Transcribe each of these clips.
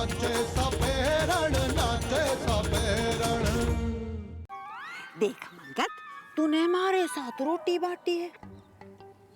नाचे सपेरण, नाचे सपेरण। देख मंगत, तूने हमारे साथ रोटी बांटी है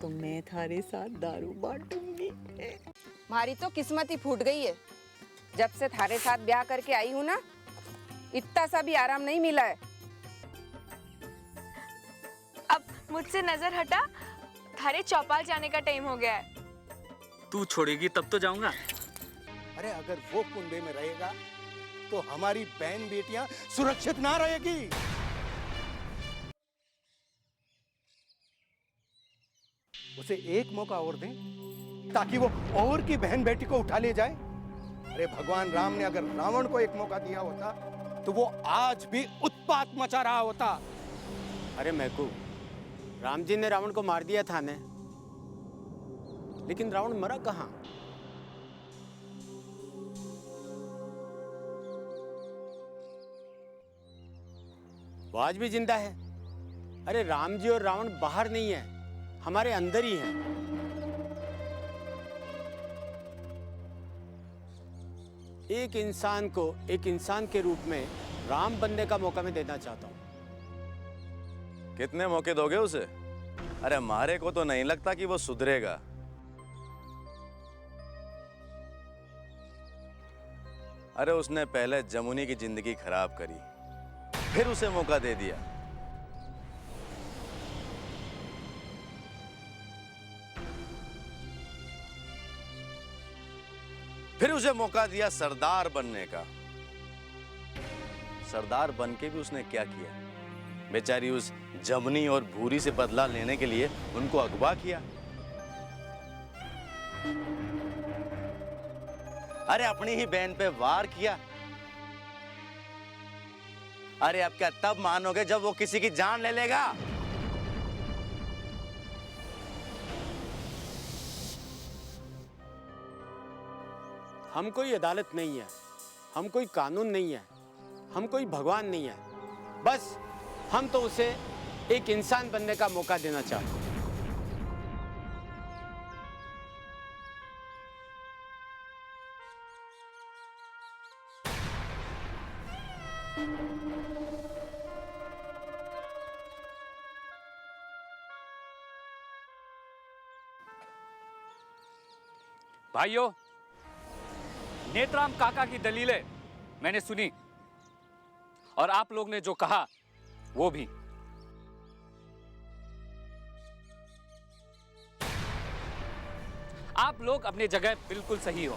तो मैं थारे साथ दारू बांटूंगी। हमारी तो किस्मत ही फूट गई है। जब से थारे साथ ब्याह करके आई हूँ ना, इतना सा भी आराम नहीं मिला है। अब मुझसे नजर हटा, थारे चौपाल जाने का टाइम हो गया है। तू छोड़ेगी तब तो जाऊंगा। अरे अगर वो कुंबे में रहेगा तो हमारी बहन बेटियां सुरक्षित ना रहेगी। उसे एक मौका और दें ताकि वो और की बहन बेटी को उठा ले जाए। अरे भगवान राम ने अगर रावण को एक मौका दिया होता तो वो आज भी उत्पात मचा रहा होता। अरे मैकू, राम जी ने रावण को मार दिया था ने, लेकिन रावण मरा कहां? वो आज भी जिंदा है। अरे राम जी और रावण बाहर नहीं है, हमारे अंदर ही है। एक इंसान को एक इंसान के रूप में राम बनने का मौका मैं देना चाहता हूं। कितने मौके दोगे उसे? अरे हमारे को तो नहीं लगता कि वो सुधरेगा। अरे उसने पहले जमुनी की जिंदगी खराब करी, फिर उसे मौका दे दिया। फिर उसे मौका दिया सरदार बनने का। सरदार बन के भी उसने क्या किया? बेचारी उस जमुनी और भूरी से बदला लेने के लिए उनको अगवा किया। अरे अपनी ही बहन पे वार किया। अरे अब क्या तब मानोगे जब वो किसी की जान ले लेगा? हम कोई अदालत नहीं है, हम कोई कानून नहीं है, हम कोई भगवान नहीं है। बस हम तो उसे एक इंसान बनने का मौका देना चाहते हैं। भाइयों, नेत्राम काका की दलीलें मैंने सुनी और आप लोग ने जो कहा वो भी। आप लोग अपनी जगह बिल्कुल सही हो।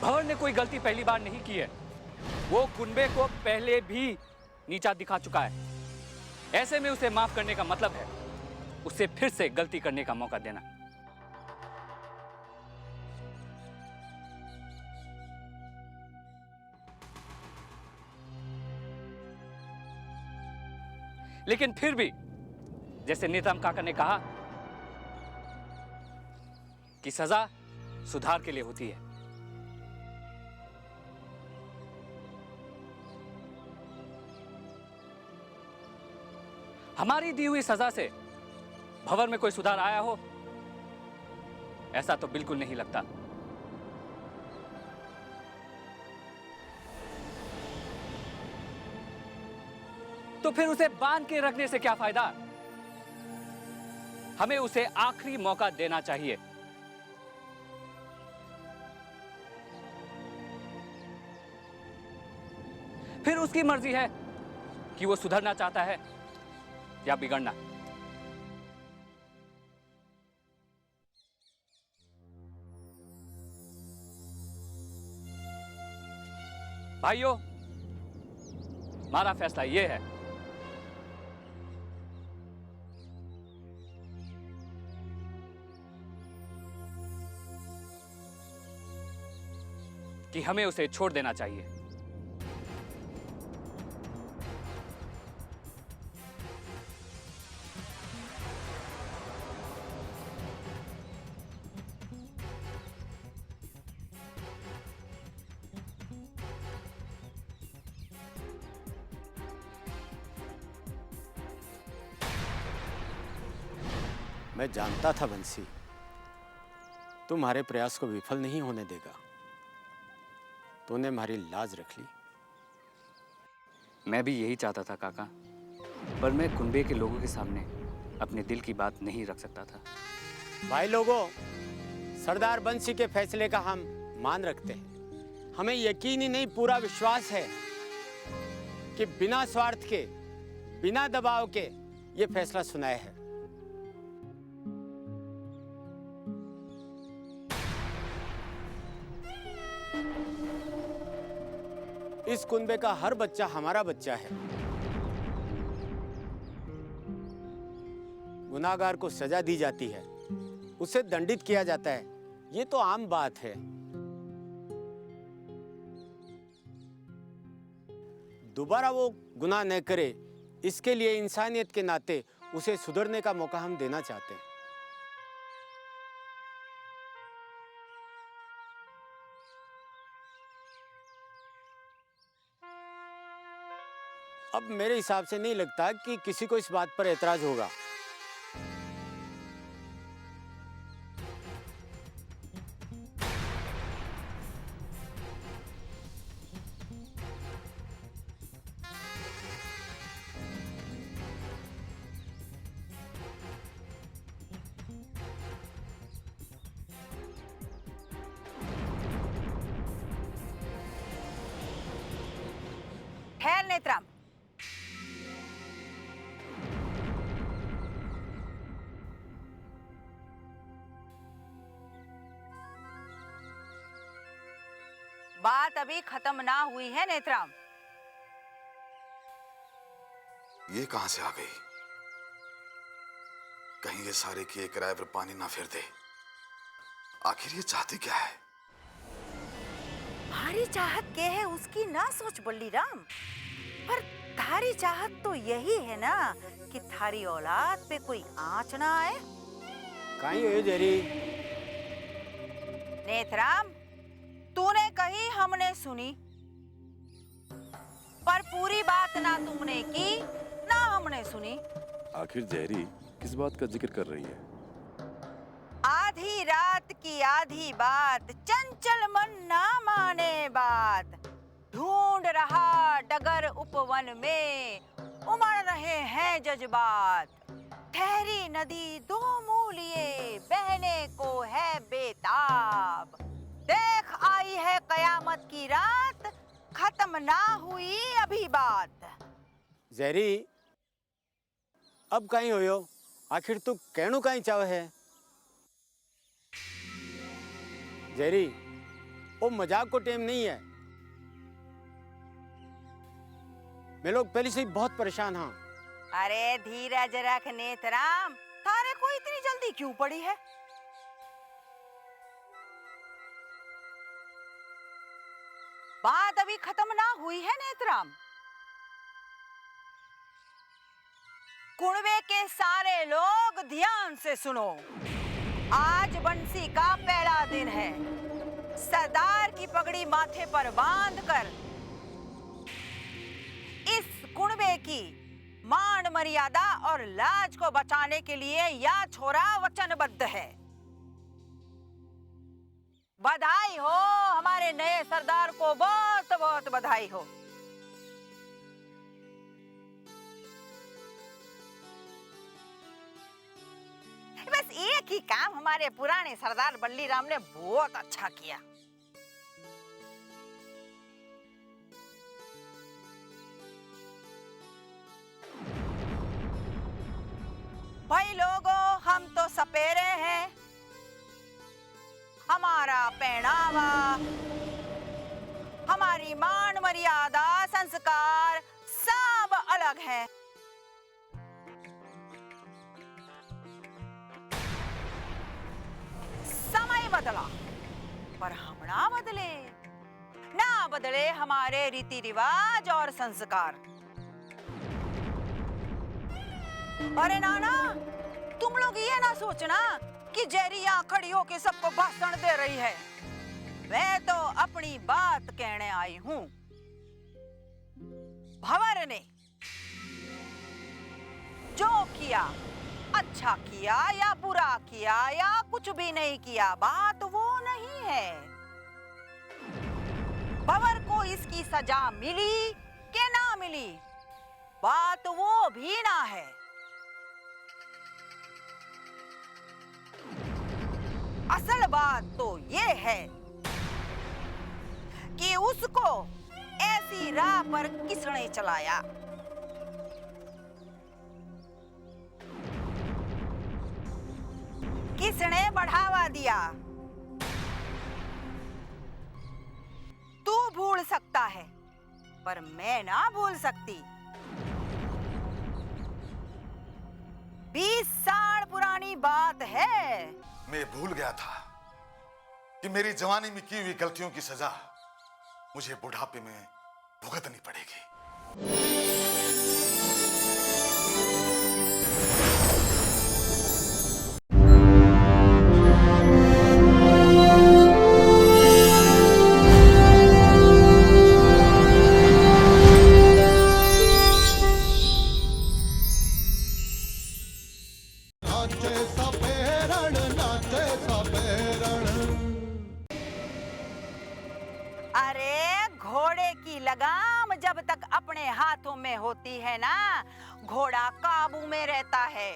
भंवर ने कोई गलती पहली बार नहीं की है। वो कुंबे को पहले भी नीचा दिखा चुका है। ऐसे में उसे माफ करने का मतलब है उसे फिर से गलती करने का मौका देना। लेकिन फिर भी जैसे नेताम काका ने कहा कि सजा सुधार के लिए होती है। हमारी दी हुई सजा से भंवर में कोई सुधार आया हो, ऐसा तो बिल्कुल नहीं लगता। तो फिर उसे बांध के रखने से क्या फायदा? हमें उसे आखिरी मौका देना चाहिए। फिर उसकी मर्जी है कि वो सुधरना चाहता है या बिगड़ना। भाइयों, हमारा फैसला यह है कि हमें उसे छोड़ देना चाहिए। मैं जानता था बंसी, तुम्हारे प्रयास को विफल नहीं होने देगा। तूने हमारी लाज रख ली। मैं भी यही चाहता था काका, पर मैं कुनबे के लोगों के सामने अपने दिल की बात नहीं रख सकता था। भाई लोगों, सरदार बंसी के फैसले का हम मान रखते हैं। हमें यकीन ही नहीं, पूरा विश्वास है कि बिना स्वार्थ के, बिना दबाव के ये फैसला सुनाया है। इस कुनबे का हर बच्चा हमारा बच्चा है। गुनाहगार को सजा दी जाती है, उसे दंडित किया जाता है, ये तो आम बात है। दोबारा वो गुनाह न करे, इसके लिए इंसानियत के नाते उसे सुधरने का मौका हम देना चाहते हैं। अब मेरे हिसाब से नहीं लगता कि किसी को इस बात पर एतराज होगा। ठहर नेत्राम। बात अभी खत्म ना हुई है नेत्राम। ये कहां से आ गई? कहीं ये सारे किए किराए पर पानी ना फिर दे। आखिर ये चाहते क्या है? हमारी चाहत क्या है उसकी ना सोच बल्लीराम, पर थारी चाहत तो यही है ना कि थारी औलाद पे कोई आंच ना आए। कहीं हो जेरी? नेत्राम, तूने कही हमने सुनी, पर पूरी बात ना तुमने की ना हमने सुनी। आखिर जहरी किस बात का जिक्र कर रही है? आधी रात की आधी बात, चंचल मन ना माने बात। ढूंढ रहा डगर उपवन में, उमड़ रहे हैं जज्बात। ठहरी नदी दो मुंह लिए, बहने को है बेताब। देख आई है कयामत की रात, खत्म ना हुई अभी बात। जहरी, अब कहीं हो? आखिर तू कहनू कहीं चाव है? जहरी, वो मजाक को टेम नहीं है। मैं लोग पहले से ही बहुत परेशान हाँ। अरे धीरज रख नेत्राम, थारे को इतनी जल्दी क्यों पड़ी है? बात अभी खत्म ना हुई है नेत्राम। कुणबे के सारे लोग ध्यान से सुनो। आज बंसी का पहला दिन है। सरदार की पगड़ी माथे पर बांधकर इस कुणबे की मान मर्यादा और लाज को बचाने के लिए यह छोरा वचनबद्ध है। बधाई हो, हमारे नए सरदार को बहुत बहुत बधाई हो। बस एक ही काम हमारे पुराने सरदार बल्लीराम ने बहुत अच्छा किया। भाई लोगों, हम तो सपेरे हैं। हमारा पहनावा, हमारी मान मर्यादा, संस्कार सब अलग है। समय बदला पर हम ना बदले, ना बदले हमारे रीति रिवाज और संस्कार। अरे नाना, तुम लोग ये ना सोचना कि जेरी यहाँ खड़ी होके सबको भाषण दे रही है। मैं तो अपनी बात कहने आई हूँ। भंवर ने जो किया अच्छा किया या बुरा किया या कुछ भी नहीं किया, बात वो नहीं है। भंवर को इसकी सजा मिली कि ना मिली, बात वो भी ना है। असल बात तो ये है कि उसको ऐसी राह पर किसने चलाया। किसने बढ़ावा दिया। तू भूल सकता है पर मैं ना भूल सकती। 20 साल पुरानी बात है। मैं भूल गया था कि मेरी जवानी में की हुई गलतियों की सजा मुझे बुढ़ापे में भुगतनी पड़ेगी। अरे घोड़े की लगाम जब तक अपने हाथों में होती है ना, घोड़ा काबू में रहता है।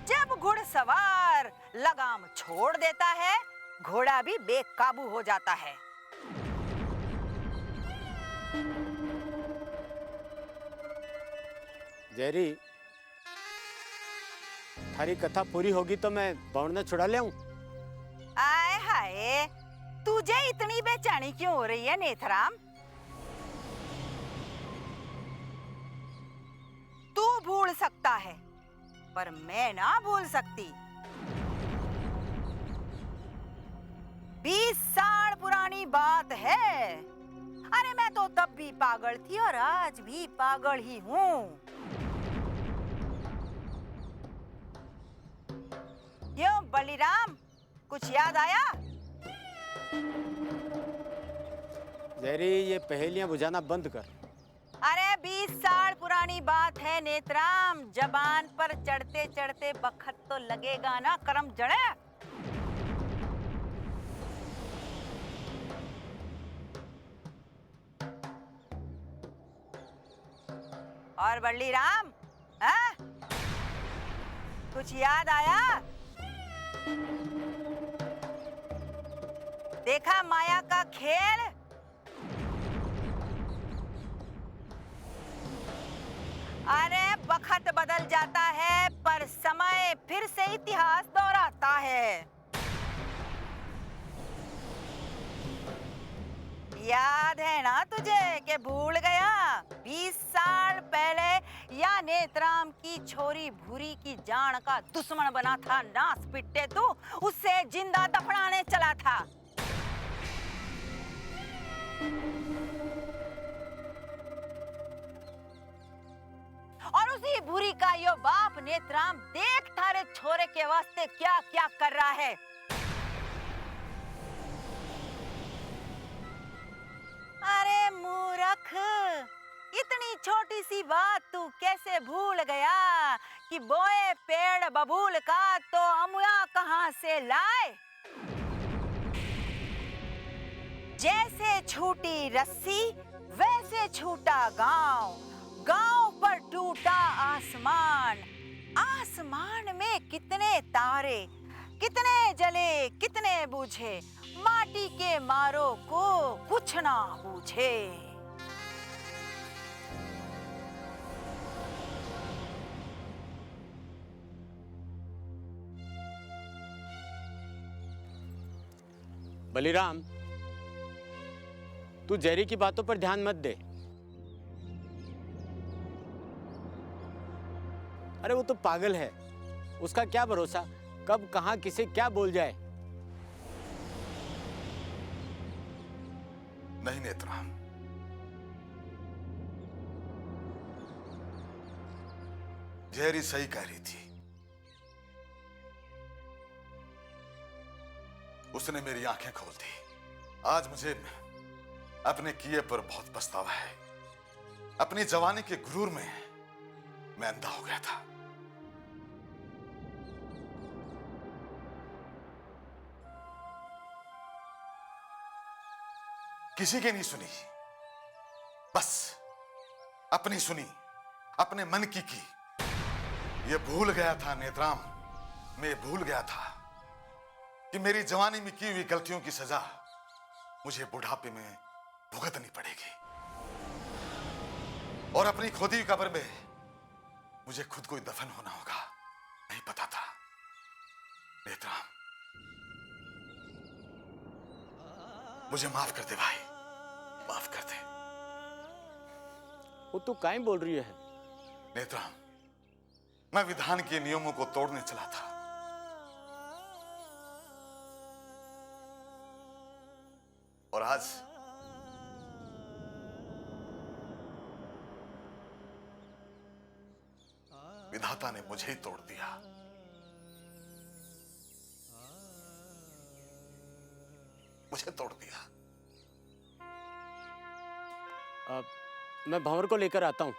जब घुड़सवार लगाम छोड़ देता है, घोड़ा भी बेकाबू हो जाता है। जेरी, थारी कथा पूरी होगी तो मैं बावड़ना छुड़ा ले आऊं। आए हाय, तुझे इतनी बेचैनी क्यों हो रही है नेथराम? तू भूल सकता है पर मैं ना भूल सकती। 20 साल पुरानी बात है। अरे मैं तो तब भी पागल थी और आज भी पागल ही हूँ। क्यों बलिराम, कुछ याद आया? जेरी, ये पहेलियां बुझाना बंद कर। अरे 20 साल पुरानी बात है नेत्राम, जबान पर चढ़ते चढ़ते बखत तो लगेगा ना, करम जड़े। और बल्लीराम, हाँ? कुछ याद आया? देखा माया का खेल? अरे वक्त बदल जाता है पर समय फिर से इतिहास दोहराता है। याद है ना तुझे कि भूल गया? 20 साल पहले या नेत्राम की छोरी भूरी की जान का दुश्मन बना था नास पिट्टे तू, उससे जिंदा दफनाने चला था। और उसी भूरी का यो बाप नेत्राम देख थारे छोरे के वास्ते क्या क्या कर रहा है। अरे मूर्ख, इतनी छोटी सी बात तू कैसे भूल गया कि बोए पेड़ बबूल का तो अमुया कहां से लाए। जैसे छूटी रस्सी वैसे छूटा गांव, गांव पर टूटा आसमान, आसमान में कितने तारे, कितने जले कितने बुझे, माटी के मारो को कुछ ना पूछे। बलिराम, तू जेरी की बातों पर ध्यान मत दे। अरे वो तो पागल है, उसका क्या भरोसा कब कहां किसे क्या बोल जाए। नहीं नेत्राम, जेरी सही कह रही थी। उसने मेरी आंखें खोल दी। आज मुझे अपने किए पर बहुत पछतावा है। अपनी जवानी के गुरूर में मैं अंधा हो गया था। किसी की नहीं सुनी, बस अपनी सुनी, अपने मन की। ये भूल गया था नेत्राम, मैं भूल गया था कि मेरी जवानी में की हुई गलतियों की सजा मुझे बुढ़ापे में भुगतनी पड़ेगी, और अपनी खोदी हुई कब्र में मुझे खुद को ही दफन होना होगा। नहीं पता था नेत्राम, मुझे माफ कर दे भाई, माफ कर दे। वो तू काहे बोल रही है? नेत्राम, मैं विधान के नियमों को तोड़ने चला था, और आज विधाता ने मुझे ही तोड़ दिया। मुझे तोड़ दिया। अब मैं भंवर को लेकर आता हूं।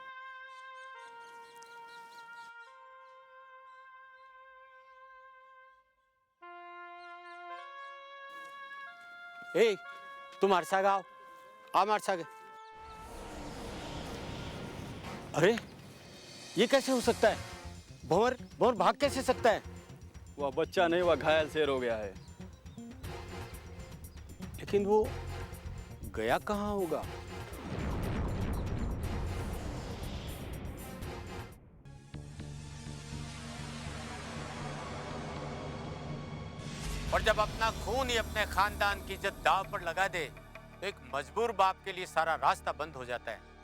ए, तुम मारसा गाओ, आ मारसा गे। अरे ये कैसे हो सकता है? भंवर भंवर भाग कैसे सकता है? वह बच्चा नहीं, वह घायल शेर हो गया है। लेकिन वो गया कहाँ होगा? और जब अपना खून ही अपने खानदान की इज्जत दांव पर लगा दे, तो एक मजबूर बाप के लिए सारा रास्ता बंद हो जाता है।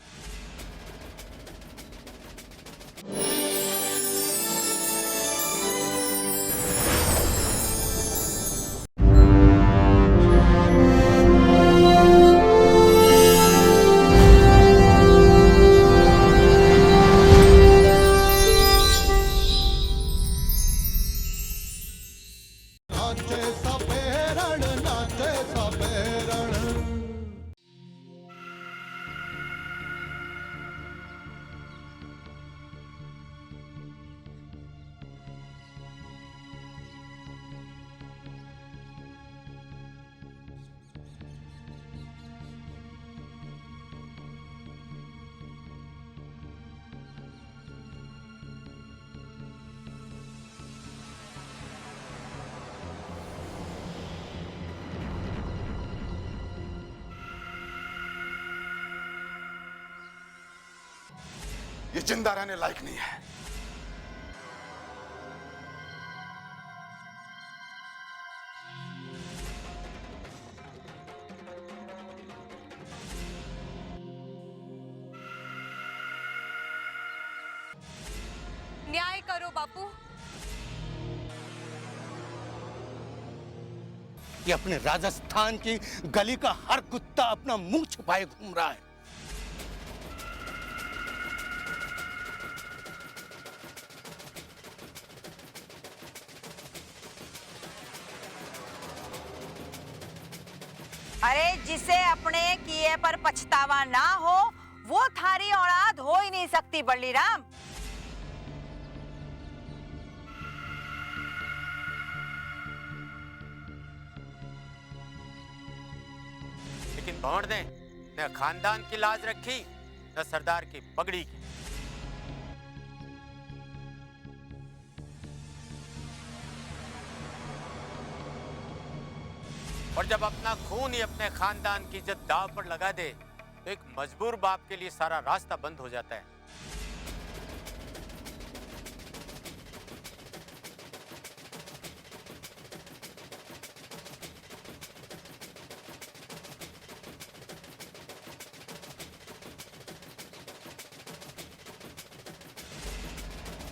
ये जिंदा रहने लायक नहीं है। न्याय करो बापू। ये अपने राजस्थान की गली का हर कुत्ता अपना मुंह छुपाए घूम रहा है। अरे जिसे अपने किए पर पछतावा ना हो, वो थारी औलाद हो ही नहीं सकती बल्लीराम। लेकिन भंवर ने न खानदान की लाज रखी, न सरदार की पगड़ी की। और जब अपना खून ही अपने खानदान की इज्जत दांव पर लगा दे, तो एक मजबूर बाप के लिए सारा रास्ता बंद हो जाता है।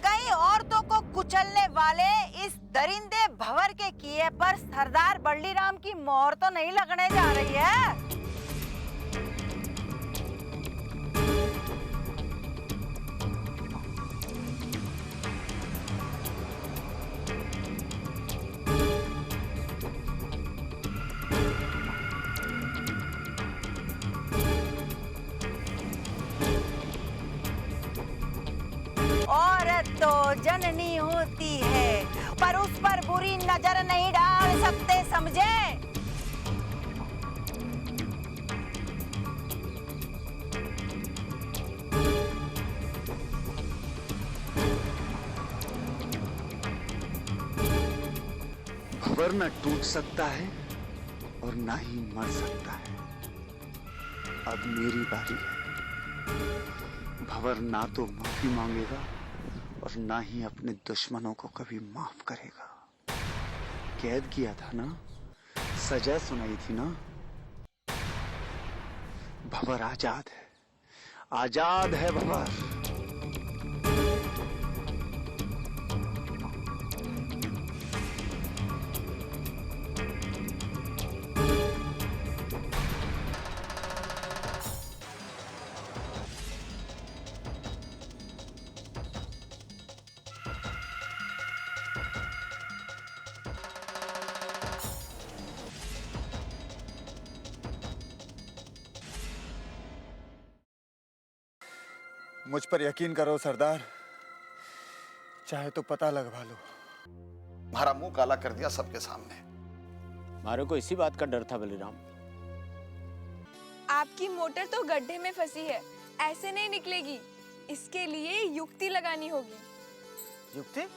कई औरतों को कुचलने वाले इस दरिंदे भंवर के किए पर सरदार बल्लीराम की मोहर तो नहीं लगने जा रही है। औरत तो जननी होती है, पर उस पर बुरी नजर नहीं डाल सकते, समझे? भंवर न टूट सकता है और ना ही मर सकता है। अब मेरी बारी है। भंवर ना तो माफी मांगेगा और ना ही अपने दुश्मनों को कभी माफ करेगा। कैद किया था ना, सजा सुनाई थी ना। भंवर आजाद है, आजाद है भंवर। मुझ पर यकीन करो सरदार, चाहे तो पता लगवा लो। हमारा मुंह काला कर दिया सबके सामने। हमारे को इसी बात का डर था बलिराम। आपकी मोटर तो गड्ढे में फंसी है, ऐसे नहीं निकलेगी। इसके लिए युक्ति लगानी होगी। युक्ति?